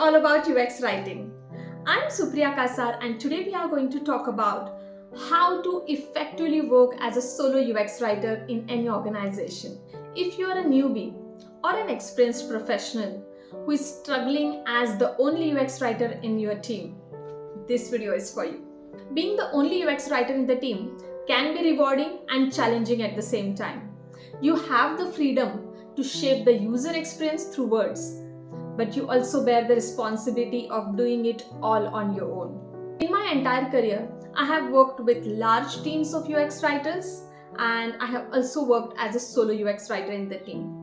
all about UX writing. I'm Supriya Kasar and today we are going to talk about how to effectively work as a solo UX writer in any organization. If you are a newbie or an experienced professional who is struggling as the only UX writer in your team, this video is for you. Being the only UX writer in the team can be rewarding and challenging at the same time. You have the freedom to shape the user experience through words, but you also bear the responsibility of doing it all on your own. In my entire career, I have worked with large teams of UX writers and I have also worked as a solo UX writer in the team.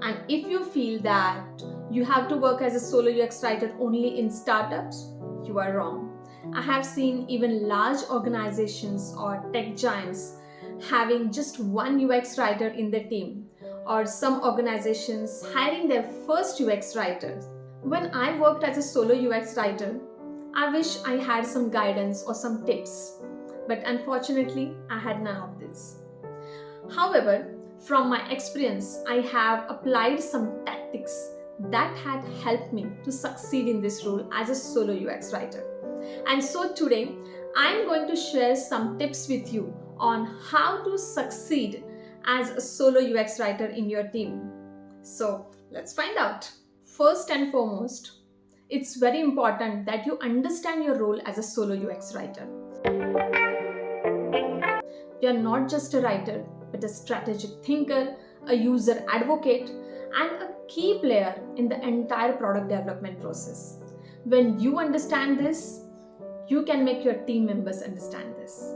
And if you feel that you have to work as a solo UX writer only in startups, you are wrong. I have seen even large organizations or tech giants having just one UX writer in the team, or some organizations hiring their first UX writers. When I worked as a solo UX writer, I wish I had some guidance or some tips, but unfortunately, I had none of this. However, from my experience, I have applied some tactics that had helped me to succeed in this role as a solo UX writer. And so today, I'm going to share some tips with you on how to succeed as a solo UX writer in your team. So let's find out. First and foremost, it's very important that you understand your role as a solo UX writer. You're not just a writer, but a strategic thinker, a user advocate, and a key player in the entire product development process. When you understand this, you can make your team members understand this.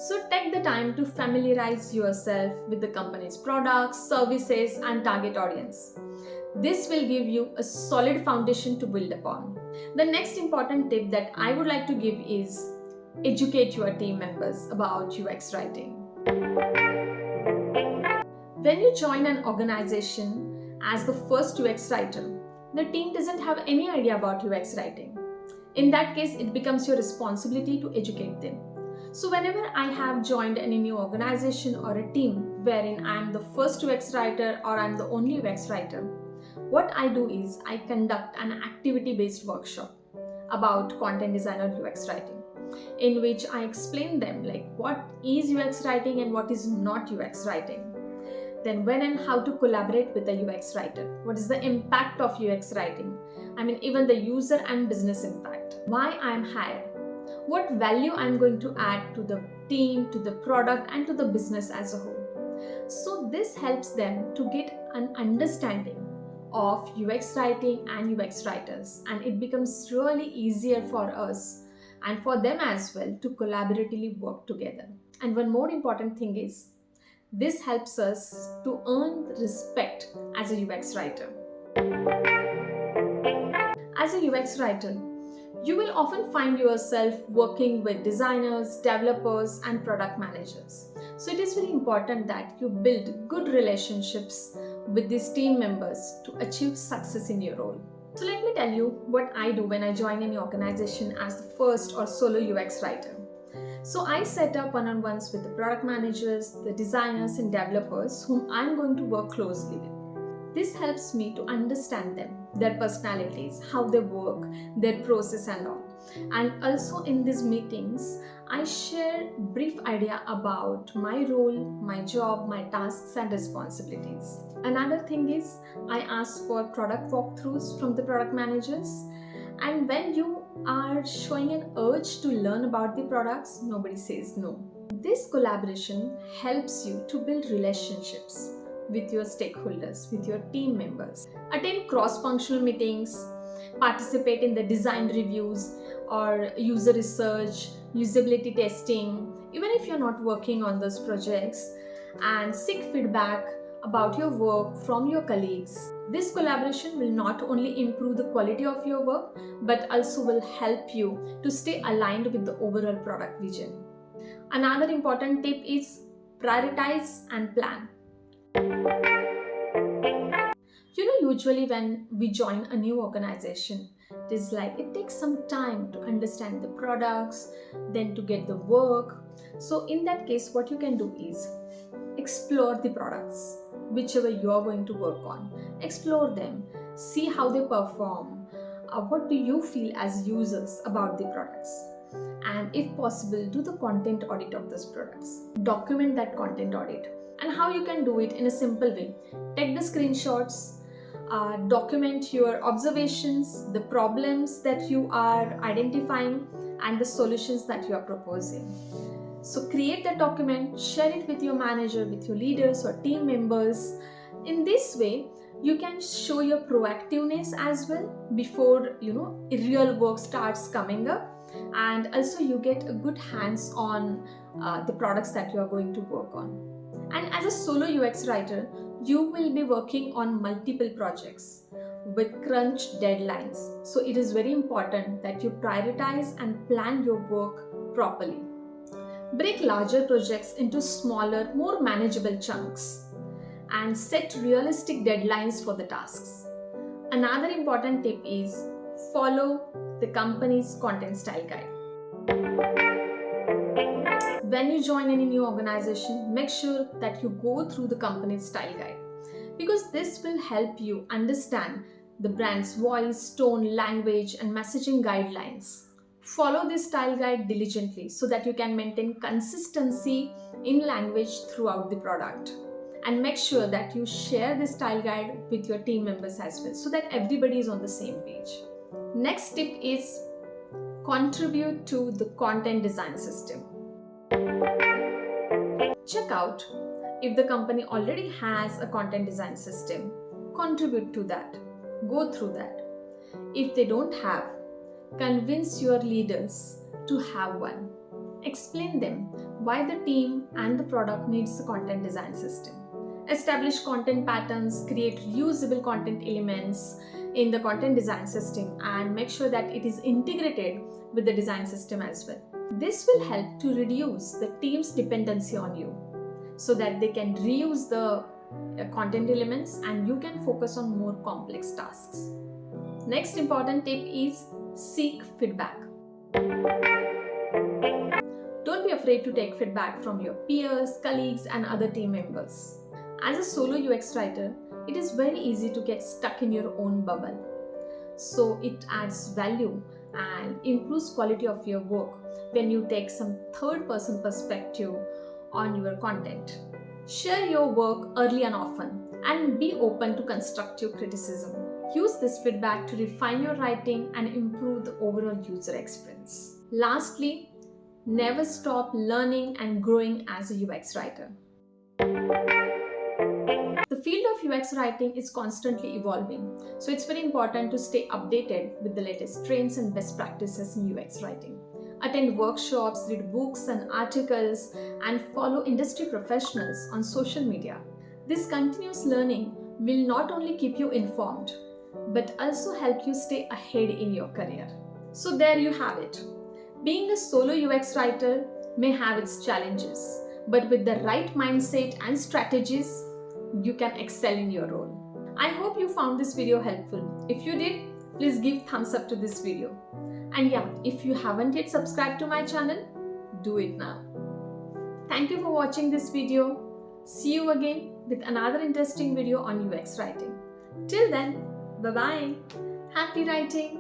So take the time to familiarize yourself with the company's products, services, and target audience. This will give you a solid foundation to build upon. The next important tip that I would like to give is educate your team members about UX writing. When you join an organization as the first UX writer, the team doesn't have any idea about UX writing. In that case, it becomes your responsibility to educate them. So whenever I have joined any new organization or a team wherein I am the first UX writer or I am the only UX writer, what I do is I conduct an activity-based workshop about content design or UX writing, in which I explain them like what is UX writing and what is not UX writing. Then when and how to collaborate with a UX writer. What is the impact of UX writing? Even the user and business impact. Why I am hired. What value I am going to add to the team, to the product, and to the business as a whole. So this helps them to get an understanding of UX writing and UX writers, and it becomes really easier for us and for them as well to collaboratively work together. And one more important thing is, this helps us to earn respect as a UX writer. As a UX writer, you will often find yourself working with designers, developers, and product managers. So it is very important that you build good relationships with these team members to achieve success in your role. So let me tell you what I do when I join any organization as the first or solo UX writer. So I set up one-on-ones with the product managers, the designers and developers whom I'm going to work closely with. This helps me to understand them, their personalities, how they work, their process and all. And also in these meetings, I share brief idea about my role, my job, my tasks and responsibilities. Another thing is I ask for product walkthroughs from the product managers. And when you are showing an urge to learn about the products, nobody says no. This collaboration helps you to build relationships with your stakeholders, with your team members. Attend cross-functional meetings, participate in the design reviews or user research, usability testing, even if you're not working on those projects, and seek feedback about your work from your colleagues. This collaboration will not only improve the quality of your work, but also will help you to stay aligned with the overall product vision. Another important tip is prioritize and plan. Usually when we join a new organization, it is like it takes some time to understand the products, then to get the work. So in that case, what you can do is explore the products, whichever you are going to work on. Explore them, see how they perform, what do you feel as users about the products? And if possible, do the content audit of those products. Document that content audit, and how you can do it in a simple way. Take the screenshots, document your observations, the problems that you are identifying, and the solutions that you are proposing. So create that document, share it with your manager, with your leaders or team members. In this way, you can show your proactiveness as well before real work starts coming up, and also you get a good hands on the products that you are going to work on. And as a solo UX writer, you will be working on multiple projects with crunch deadlines. So it is very important that you prioritize and plan your work properly. Break larger projects into smaller, more manageable chunks and set realistic deadlines for the tasks. Another important tip is follow the company's content style guide. When you join any new organization, make sure that you go through the company's style guide, because this will help you understand the brand's voice, tone, language, and messaging guidelines. Follow this style guide diligently so that you can maintain consistency in language throughout the product. And make sure that you share this style guide with your team members as well, so that everybody is on the same page. Next tip is contribute to the content design system. Check out if the company already has a content design system. Contribute to that. Go through that. If they don't have, convince your leaders to have one. Explain them why the team and the product needs a content design system. Establish content patterns, create reusable content elements in the content design system, and make sure that it is integrated with the design system as well. This will help to reduce the team's dependency on you, so that they can reuse the content elements and you can focus on more complex tasks. Next important tip is seek feedback. Don't be afraid to take feedback from your peers, colleagues, and other team members. As a solo UX writer, it is very easy to get stuck in your own bubble. So it adds value and improves quality of your work when you take some third-person perspective on your content. Share your work early and often, and be open to constructive criticism. Use this feedback to refine your writing and improve the overall user experience. Lastly, never stop learning and growing as a UX writer. The field of UX writing is constantly evolving, so it's very important to stay updated with the latest trends and best practices in UX writing. Attend workshops, read books and articles, and follow industry professionals on social media. This continuous learning will not only keep you informed, but also help you stay ahead in your career. So there you have it. Being a solo UX writer may have its challenges, but with the right mindset and strategies, you can excel in your role. I hope you found this video helpful. If you did, please give thumbs up to this video. And yeah, if you haven't yet subscribed to my channel, do it now. Thank you for watching this video. See you again with another interesting video on UX writing. Till then, bye-bye. Happy writing.